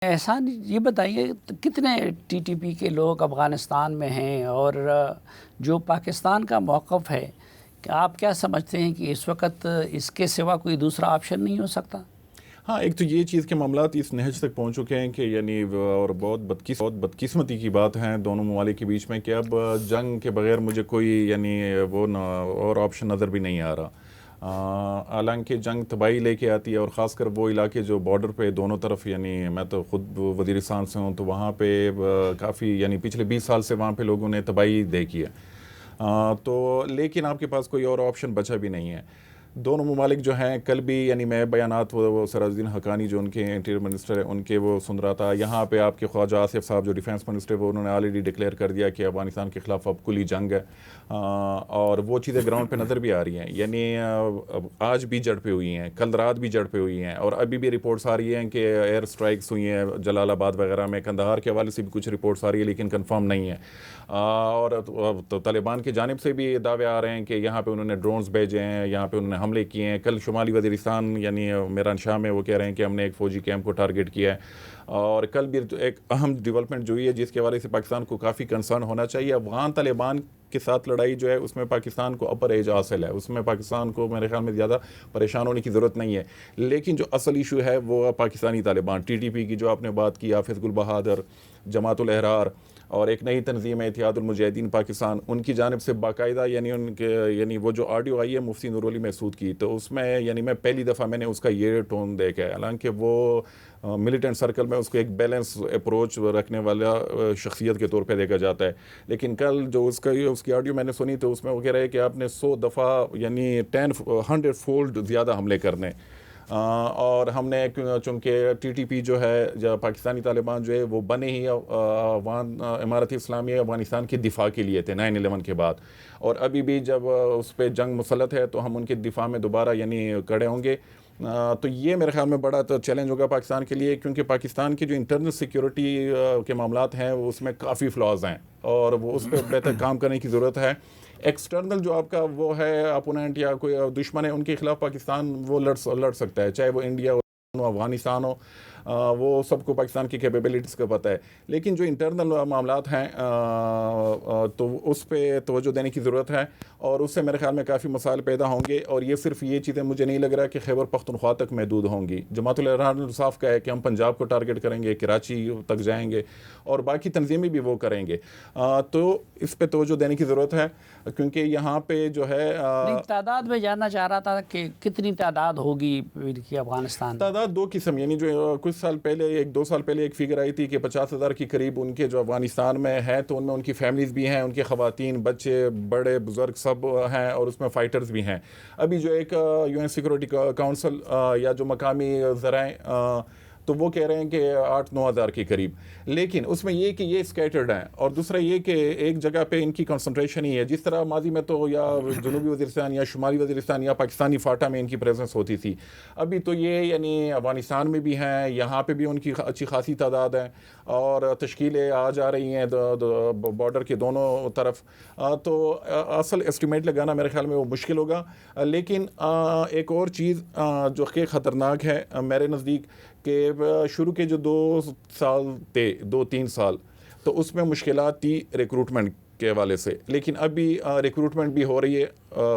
احسان یہ بتائیے کتنے ٹی ٹی پی کے لوگ افغانستان میں ہیں، اور جو پاکستان کا موقف ہے کہ آپ کیا سمجھتے ہیں کہ اس وقت اس کے سوا کوئی دوسرا آپشن نہیں ہو سکتا؟ ہاں، ایک تو یہ چیز کے معاملات اس نہج تک پہنچ چکے ہیں کہ یعنی اور بہت بدقسمتی کی بات ہے دونوں ممالک کے بیچ میں کہ اب جنگ کے بغیر مجھے کوئی یعنی وہ اور آپشن نظر بھی نہیں آ رہا۔ حالانکہ جنگ تباہی لے کے آتی ہے، اور خاص کر وہ علاقے جو بارڈر پہ دونوں طرف، یعنی میں تو خود وزیرستان سے ہوں، تو وہاں پہ کافی یعنی پچھلے 20 سال سے وہاں پہ لوگوں نے تباہی دیکھی ہے، تو لیکن آپ کے پاس کوئی اور آپشن بچا بھی نہیں ہے۔ دونوں ممالک جو ہیں، کل بھی یعنی میں بیانات وہ سراج الدین حقانی جو ان کے انٹیریئر منسٹر ہیں ان کے وہ سن رہا تھا، یہاں پہ آپ کے خواجہ آصف صاحب جو ڈیفینس منسٹر وہ انہوں نے آلریڈی ڈکلیئر کر دیا کہ افغانستان کے خلاف اب کلی جنگ ہے، اور وہ چیزیں گراؤنڈ پہ نظر بھی آ رہی ہیں۔ یعنی آج بھی جھڑپیں ہوئی ہیں، کل رات بھی جھڑپیں ہوئی ہیں، اور ابھی بھی رپورٹس آ رہی ہیں کہ ایئر سٹرائکس ہوئی ہیں جلال آباد وغیرہ میں، کندہار کے حوالے سے بھی کچھ رپورٹس آ رہی ہے لیکن کنفرم نہیں ہے، اور تو طالبان کی جانب سے بھی دعوے آ رہے ہیں کہ یہاں پہ انہوں نے ڈرونز بھیجے ہیں، یہاں پہ انہوں نے حملے کیے ہیں۔ کل شمالی وزیرستان یعنی میران شاہ میں وہ کہہ رہے ہیں کہ ہم نے ایک فوجی کیمپ کو ٹارگٹ کیا ہے، اور کل بھی ایک اہم ڈیولپمنٹ جو ہوئی ہے جس کے حوالے سے پاکستان کو کافی کنسرن ہونا چاہیے۔ افغان طالبان کے ساتھ لڑائی جو ہے اس میں پاکستان کو اپر ایج حاصل ہے، اس میں پاکستان کو میرے خیال میں زیادہ پریشان ہونے کی ضرورت نہیں ہے، لیکن جو اصل ایشو ہے وہ Pakistani Taliban, T T P کی جو آپ نے بات کی، حافظ گل بہادر، جماعت الاحرار، اور ایک نئی تنظیم ہے اتحاد المجاہدین پاکستان، ان کی جانب سے باقاعدہ یعنی ان کے یعنی وہ جو آڈیو آئی ہے مفتی نور علی محسود کی، تو اس میں یعنی میں پہلی دفعہ میں نے اس کا یہ ٹون دیکھا ہے، حالانکہ وہ ملیٹنٹ سرکل میں اس کو ایک بیلنس اپروچ رکھنے والا شخصیت کے طور پہ دیکھا جاتا ہے، لیکن کل جو اس کی آڈیو میں نے سنی تو اس میں وہ کہہ رہے ہیں کہ آپ نے 100 دفعہ یعنی 100 فولڈ زیادہ حملے کرنے، اور ہم نے چونکہ ٹی ٹی پی جو ہے پاکستانی طالبان جو ہے وہ بنے ہی امارت اسلامی افغانستان کے دفاع کے لیے تھے 9/11 کے بعد، اور ابھی بھی جب اس پہ جنگ مسلط ہے تو ہم ان کے دفاع میں دوبارہ یعنی کڑے ہوں گے، تو یہ میرے خیال میں بڑا تو چیلنج ہوگا پاکستان کے لیے، کیونکہ پاکستان کی جو انٹرنل سیکیورٹی کے معاملات ہیں اس میں کافی فلاز ہیں اور وہ اس پہ بہتر کام کرنے کی ضرورت ہے۔ ایکسٹرنل جو آپ کا وہ ہے اپوننٹ یا کوئی دشمن ہے، ان کے خلاف پاکستان وہ لڑ سکتا ہے، چاہے وہ انڈیا ہو، افغانستان ہو، وہ سب کو پاکستان کی کیپیبلٹیز کا پتہ ہے، لیکن جو انٹرنل معاملات ہیں تو اس پہ توجہ دینے کی ضرورت ہے، اور اس سے میرے خیال میں کافی مسائل پیدا ہوں گے، اور یہ صرف یہ چیزیں مجھے نہیں لگ رہا کہ خیبر پختونخوا تک محدود ہوں گی۔ جماعت الاحرار نے صاف کہا ہے کہ ہم پنجاب کو ٹارگٹ کریں گے، کراچی تک جائیں گے، اور باقی تنظیمیں بھی وہ کریں گے، تو اس پہ توجہ دینے کی ضرورت ہے، کیونکہ یہاں پہ جو ہے نہیں، تعداد میں جاننا چاہ رہا تھا کہ کتنی تعداد ہوگی افغانستان میں؟ تعداد دو قسم، یعنی جو کچھ سال پہلے 1-2 سال پہلے ایک فگر آئی تھی کہ 50,000 کے قریب ان کے جو افغانستان میں ہے، تو ان میں ان کی فیملیز بھی ہیں، ان کے خواتین، بچے، بڑے بزرگ سب ہیں، اور اس میں فائٹرز بھی ہیں۔ ابھی جو ایک UN سیکورٹی کاؤنسل یا جو مقامی ذرائع تو وہ کہہ رہے ہیں کہ 8-9 ہزار کے قریب، لیکن اس میں یہ کہ یہ اسکیٹرڈ ہیں، اور دوسرا یہ کہ ایک جگہ پہ ان کی کنسنٹریشن ہی ہے، جس طرح ماضی میں تو یا جنوبی وزیرستان یا شمالی وزیرستان یا پاکستانی فاٹا میں ان کی پریزنس ہوتی تھی، ابھی تو یہ یعنی افغانستان میں بھی ہیں، یہاں پہ بھی ان کی اچھی خاصی تعداد ہے، اور تشکیلیں آ جا رہی ہیں بارڈر کے دونوں طرف، تو اصل اسٹیمیٹ لگانا میرے خیال میں وہ مشکل ہوگا، لیکن ایک اور چیز جو کہ خطرناک ہے میرے نزدیک، کہ شروع کے جو 2-3 سال تو اس میں مشکلات تھی ریکروٹمنٹ کے حوالے سے، لیکن ابھی ریکروٹمنٹ بھی ہو رہی ہے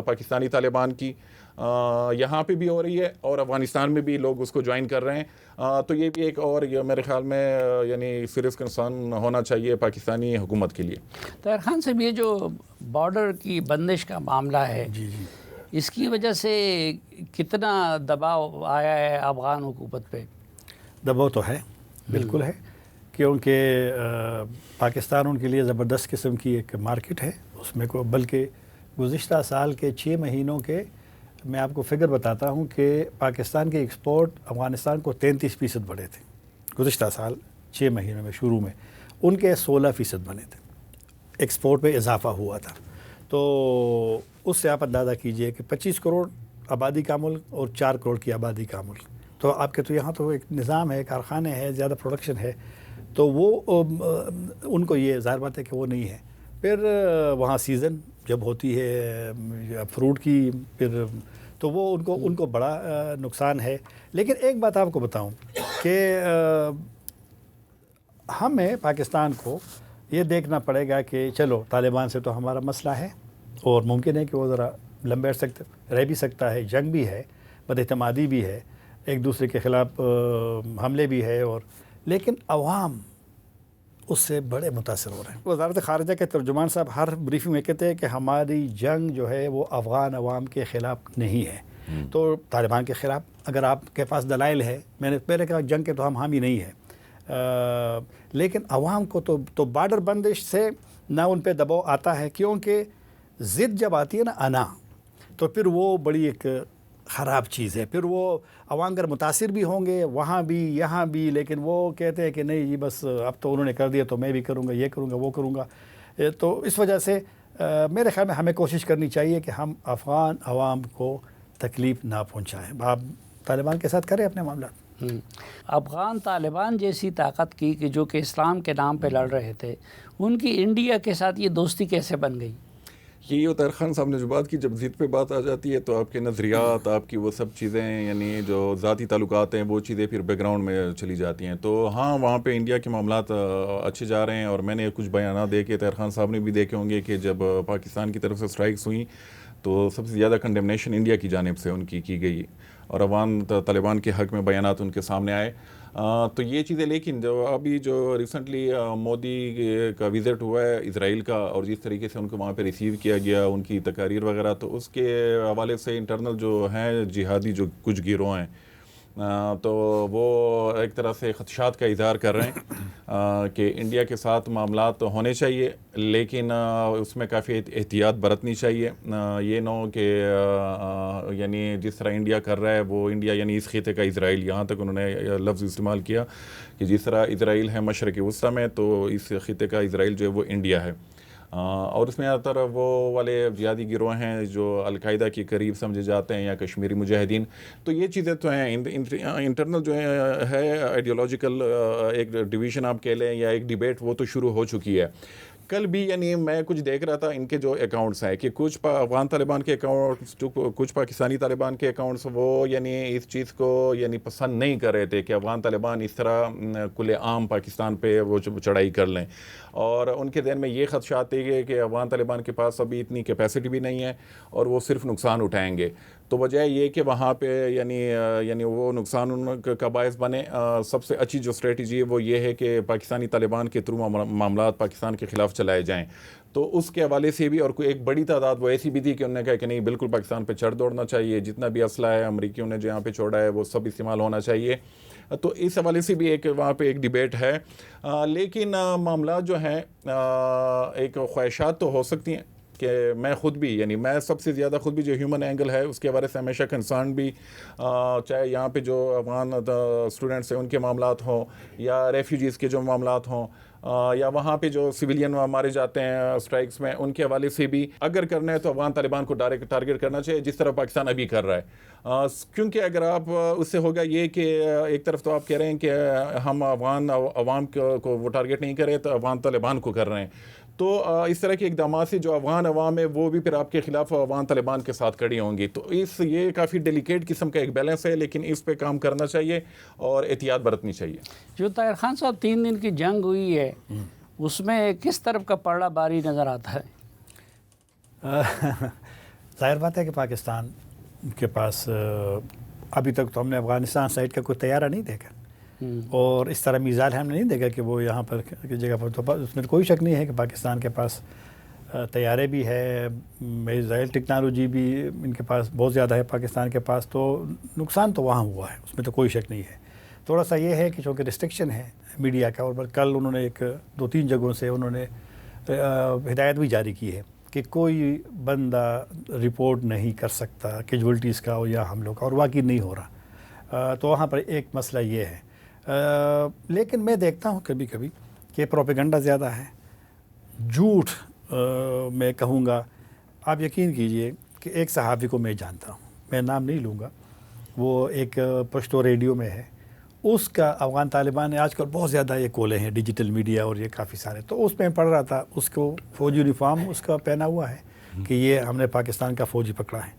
پاکستانی طالبان کی، یہاں پہ بھی ہو رہی ہے، اور افغانستان میں بھی لوگ اس کو جوائن کر رہے ہیں، تو یہ بھی ایک اور میرے خیال میں یعنی سیریس کنسرن ہونا چاہیے پاکستانی حکومت کے لیے۔ طاہر خان صاحب، یہ جو بارڈر کی بندش کا معاملہ ہے، اس کی وجہ سے کتنا دباؤ آیا ہے افغان حکومت پہ؟ دباؤ تو ہے، بالکل ہے، کیونکہ پاکستان ان کے لیے زبردست قسم کی ایک مارکیٹ ہے، اس میں کو بلکہ گزشتہ سال کے 6 مہینوں کے میں آپ کو فگر بتاتا ہوں کہ پاکستان کے ایکسپورٹ افغانستان کو 33% بڑھے تھے گزشتہ سال 6 مہینوں میں، شروع میں ان کے 16% بنے تھے، ایکسپورٹ میں اضافہ ہوا تھا، تو اس سے آپ اندازہ کیجئے کہ 25 کروڑ آبادی کا ملک اور 4 کروڑ کی آبادی کا ملک، تو آپ کے تو یہاں تو ایک نظام ہے، کارخانے ہیں، زیادہ پروڈکشن ہے، تو وہ ان کو یہ ظاہر بات ہے کہ وہ نہیں ہے۔ پھر وہاں سیزن جب ہوتی ہے فروٹ کی، پھر تو وہ ان کو بڑا نقصان ہے، لیکن ایک بات آپ کو بتاؤں کہ ہمیں پاکستان کو یہ دیکھنا پڑے گا کہ چلو طالبان سے تو ہمارا مسئلہ ہے اور ممکن ہے کہ وہ ذرا لمبے عرصے تک رہ بھی سکتا ہے، جنگ بھی ہے، بد اعتمادی بھی ہے، ایک دوسرے کے خلاف حملے بھی ہے، اور لیکن عوام اس سے بڑے متاثر ہو رہے ہیں۔ وزارت خارجہ کے ترجمان صاحب ہر بریفنگ میں کہتے ہیں کہ ہماری جنگ جو ہے وہ افغان عوام کے خلاف نہیں ہے، تو طالبان کے خلاف اگر آپ کے پاس دلائل ہے، میں نے پہلے کہا جنگ کے تو ہم حامی نہیں ہیں، لیکن عوام کو تو بارڈر بندش سے نہ ان پہ دباؤ آتا ہے، کیونکہ ضد جب آتی ہے نا انا، تو پھر وہ بڑی ایک خراب چیز ہے، پھر وہ عوام اگر متاثر بھی ہوں گے وہاں بھی یہاں بھی، لیکن وہ کہتے ہیں کہ نہیں جی بس اب تو انہوں نے کر دیا تو میں بھی کروں گا، یہ کروں گا وہ کروں گا، تو اس وجہ سے میرے خیال میں ہمیں کوشش کرنی چاہیے کہ ہم افغان عوام کو تکلیف نہ پہنچائیں۔ آپ طالبان کے ساتھ کریں اپنے معاملات۔ افغان طالبان جیسی طاقت کی کہ جو کہ اسلام کے نام پہ لڑ رہے تھے، ان کی انڈیا کے ساتھ یہ دوستی کیسے بن گئی؟ یہی طاہر خان صاحب نے جو بات کی، جب ضد پہ بات آ جاتی ہے تو آپ کے نظریات، آپ کی وہ سب چیزیں، یعنی جو ذاتی تعلقات ہیں، وہ چیزیں پھر بیک گراؤنڈ میں چلی جاتی ہیں۔ تو ہاں، وہاں پہ انڈیا کے معاملات اچھے جا رہے ہیں، اور میں نے کچھ بیانات دیکھے، طاہر خان صاحب نے بھی دیکھے ہوں گے، کہ جب پاکستان کی طرف سے اسٹرائکس ہوئیں تو سب سے زیادہ کنڈیمنیشن انڈیا کی جانب سے ان کی گئی، اور افغان طالبان کے حق میں بیانات ان کے سامنے آئے۔ تو یہ چیزیں، لیکن جو ابھی جو ریسنٹلی مودی کا وزٹ ہوا ہے اسرائیل کا، اور جس طریقے سے ان کو وہاں پہ ریسیو کیا گیا، ان کی تقاریر وغیرہ، تو اس کے حوالے سے انٹرنل جو ہیں جہادی جو کچھ گروہ ہیں، تو وہ ایک طرح سے خدشات کا اظہار کر رہے ہیں کہ انڈیا کے ساتھ معاملات ہونے چاہیے، لیکن اس میں کافی احتیاط برتنی چاہیے۔ یہ نہ ہو کہ یعنی جس طرح انڈیا کر رہا ہے وہ انڈیا، یعنی اس خطے کا اسرائیل، یہاں تک انہوں نے لفظ استعمال کیا کہ جس طرح اسرائیل ہے مشرق وسطیٰ میں، تو اس خطے کا اسرائیل جو ہے وہ انڈیا ہے۔ اور اس میں زیادہ تر وہ والے جہادی گروہ ہیں جو القاعدہ کے قریب سمجھے جاتے ہیں، یا کشمیری مجاہدین۔ تو یہ چیزیں تو ہیں انٹرنل جو ہے آئیڈیولوجیکل ایک ڈویژن آپ کہہ لیں، یا ایک ڈیبیٹ، وہ تو شروع ہو چکی ہے۔ کل بھی یعنی میں کچھ دیکھ رہا تھا ان کے جو اکاؤنٹس ہیں، کہ کچھ افغان طالبان کے اکاؤنٹس، کچھ پاکستانی طالبان کے اکاؤنٹس، وہ یعنی اس چیز کو یعنی پسند نہیں کر رہے تھے کہ افغان طالبان اس طرح کل عام پاکستان پہ وہ چڑھائی کر لیں، اور ان کے ذہن میں یہ خدشات تھے کہ افغان طالبان کے پاس ابھی اتنی کیپیسٹی بھی نہیں ہے، اور وہ صرف نقصان اٹھائیں گے۔ تو وجہ یہ کہ وہاں پہ یعنی وہ نقصان ان کا باعث بنے، سب سے اچھی جو اسٹریٹجی ہے وہ یہ ہے کہ پاکستانی طالبان کے تھرو معاملات پاکستان کے خلاف چلائے جائیں۔ تو اس کے حوالے سے بھی، اور کوئی ایک بڑی تعداد وہ ایسی بھی تھی کہ انہوں نے کہا کہ نہیں، بالکل پاکستان پہ چڑھ دوڑنا چاہیے، جتنا بھی اسلحہ ہے امریکیوں نے جو یہاں پہ چھوڑا ہے وہ سب استعمال ہونا چاہیے۔ تو اس حوالے سے بھی ایک وہاں پہ ایک ڈیبیٹ ہے، لیکن معاملات جو ہیں، ایک خواہشات تو ہو سکتی ہیں کہ میں خود بھی، یعنی میں سب سے زیادہ خود بھی جو ہیومن اینگل ہے اس کے بارے سے ہمیشہ کنسرن بھی، چاہے یہاں پہ جو افغان اسٹوڈنٹس ہیں ان کے معاملات ہوں، یا ریفیوجیز کے جو معاملات ہوں، یا وہاں پہ جو سویلین مارے جاتے ہیں اسٹرائکس میں، ان کے حوالے سے بھی اگر کرنا ہے تو افغان طالبان کو ڈائریکٹ ٹارگٹ کرنا چاہیے، جس طرح پاکستان ابھی کر رہا ہے۔ کیونکہ اگر آپ اس سے ہوگا یہ کہ ایک طرف تو آپ کہہ رہے ہیں کہ ہم افغان عوام کو وہ ٹارگٹ نہیں کر رہے، تو افغان طالبان کو کر رہے ہیں، تو اس طرح کے اقدامات سے جو افغان عوام ہے وہ بھی پھر آپ کے خلاف افغان طالبان کے ساتھ کھڑی ہوں گی۔ تو یہ کافی ڈیلیکیٹ قسم کا ایک بیلنس ہے، لیکن اس پہ کام کرنا چاہیے اور احتیاط برتنی چاہیے۔ جو طاہر خان صاحب 3 دن کی جنگ ہوئی ہے، اس میں کس طرف کا پلڑا باری نظر آتا ہے؟ ظاہر بات ہے کہ پاکستان کے پاس ابھی تک تو ہم نے افغانستان سائڈ کا کوئی طیارہ نہیں دیکھا، اور اس طرح میزائل ہم نے نہیں دیکھا کہ وہ یہاں پر کی جگہ پر، تو اس میں کوئی شک نہیں ہے کہ پاکستان کے پاس طیارے بھی ہے، میزائل ٹیکنالوجی بھی ان کے پاس بہت زیادہ ہے پاکستان کے پاس، تو نقصان تو وہاں ہوا ہے، اس میں تو کوئی شک نہیں ہے۔ تھوڑا سا یہ ہے کہ چونکہ ریسٹرکشن ہے میڈیا کا، اور کل انہوں نے 2-3 جگہوں سے انہوں نے ہدایت بھی جاری کی ہے کہ کوئی بندہ رپورٹ نہیں کر سکتا کیجولٹیز کا یا حملوں کا، اور واقعی نہیں ہو رہا، تو وہاں پر ایک مسئلہ یہ ہے۔ لیکن میں دیکھتا ہوں کبھی کبھی کہ پروپیگنڈا زیادہ ہے، جھوٹ میں کہوں گا، آپ یقین کیجئے کہ ایک صحافی کو میں جانتا ہوں، میں نام نہیں لوں گا، وہ ایک پشتو ریڈیو میں ہے، اس کا افغان طالبان نے آج کل بہت زیادہ یہ کولے ہیں ڈیجیٹل میڈیا اور یہ کافی سارے، تو اس میں پڑھ رہا تھا، اس کو فوجی یونیفارم اس کا پہنا ہوا ہے کہ یہ ہم نے پاکستان کا فوجی پکڑا ہے۔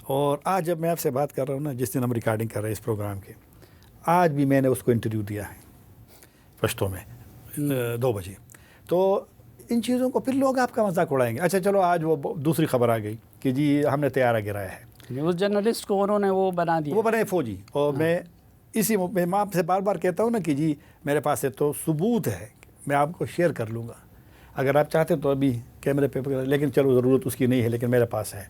اور آج جب میں آپ سے بات کر رہا ہوں نا، جس دن ہم ریکارڈنگ کر رہے ہیں اس پروگرام کے، آج بھی میں نے اس کو انٹرویو دیا ہے پشتو میں، 2 بجے. تو ان چیزوں کو پھر لوگ آپ کا مذاق اڑائیں گے. اچھا چلو آج وہ دوسری خبر آ گئی کہ جی ہم نے طیارہ گرایا ہے. اس جرنلسٹ کو انہوں نے وہ بنا دیا, وہ بنے فوجی. اور میں آپ سے بار بار کہتا ہوں نا کہ جی میرے پاس ہے تو ثبوت ہے, میں آپ کو شیئر کر لوں گا اگر آپ چاہتے تو ابھی کیمرے پہ, لیکن چلو ضرورت اس کی نہیں ہے, لیکن میرے پاس ہے.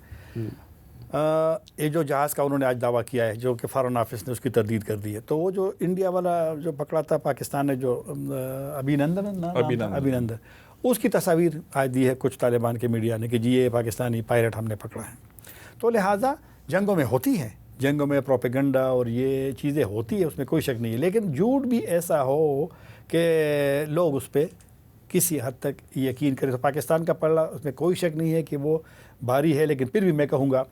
یہ جو جہاز کا انہوں نے آج دعویٰ کیا ہے جو کہ فارن آفس نے اس کی تردید کر دی ہے, تو وہ جو انڈیا والا جو پکڑا تھا پاکستان نے, جو ابھینندن, اس کی تصاویر آج دی ہے کچھ طالبان کے میڈیا نے کہ جی یہ پاکستانی پائلٹ ہم نے پکڑا ہے. تو لہٰذا جنگوں میں ہوتی ہیں, جنگوں میں پروپیگنڈا اور یہ چیزیں ہوتی ہے, اس میں کوئی شک نہیں ہے, لیکن جھوٹ بھی ایسا ہو کہ لوگ اس پہ کسی حد تک یقین کریں. تو پاکستان کا پلڑا اس میں کوئی شک نہیں ہے کہ وہ بھاری ہے, لیکن پھر بھی میں کہوں گا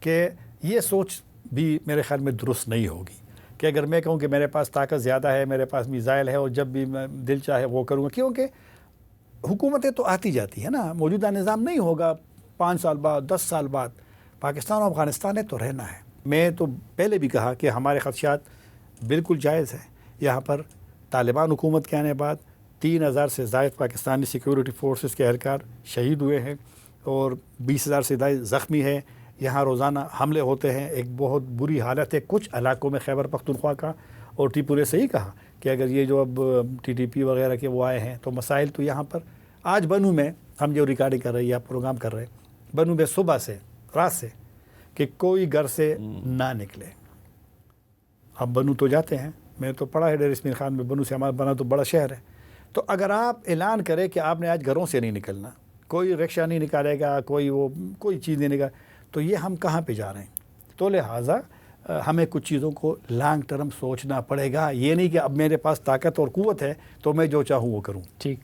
کہ یہ سوچ بھی میرے خیال میں درست نہیں ہوگی کہ اگر میں کہوں کہ میرے پاس طاقت زیادہ ہے, میرے پاس میزائل ہے اور جب بھی میں دل چاہے وہ کروں گا, کیونکہ حکومتیں تو آتی جاتی ہیں نا, موجودہ نظام نہیں ہوگا 5 سال بعد 10 سال بعد. پاکستان اور افغانستان نے تو رہنا ہے. میں تو پہلے بھی کہا کہ ہمارے خدشات بالکل جائز ہیں. یہاں پر طالبان حکومت کے آنے بعد 3000 سے زائد پاکستانی سیکیورٹی فورسز کے اہلکار شہید ہوئے ہیں اور 20,000 سے زائد زخمی ہیں. یہاں روزانہ حملے ہوتے ہیں, ایک بہت بری حالت ہے کچھ علاقوں میں خیبر پختونخوا کا. اور ٹیپو نے صحیح کہا کہ اگر یہ جو اب TTP وغیرہ کے وہ آئے ہیں تو مسائل تو یہاں پر. آج بنو میں ہم جو ریکارڈنگ کر رہے ہیں یا پروگرام کر رہے ہیں, بنو میں صبح سے رات سے کہ کوئی گھر سے نہ نکلے. اب بنو تو جاتے ہیں, میں تو پڑھا ہے ڈیر اسماعیل خان میں, بنو سے ہمارا بنا تو بڑا شہر ہے. تو اگر آپ اعلان کریں کہ آپ نے آج گھروں سے نہیں نکلنا, کوئی رکشہ نہیں نکالے گا, کوئی چیز نہیں نکالے, تو یہ ہم کہاں پہ جا رہے ہیں؟ تو لہٰذا ہمیں کچھ چیزوں کو لانگ ٹرم سوچنا پڑے گا. یہ نہیں کہ اب میرے پاس طاقت اور قوت ہے تو میں جو چاہوں وہ کروں. ٹھیک.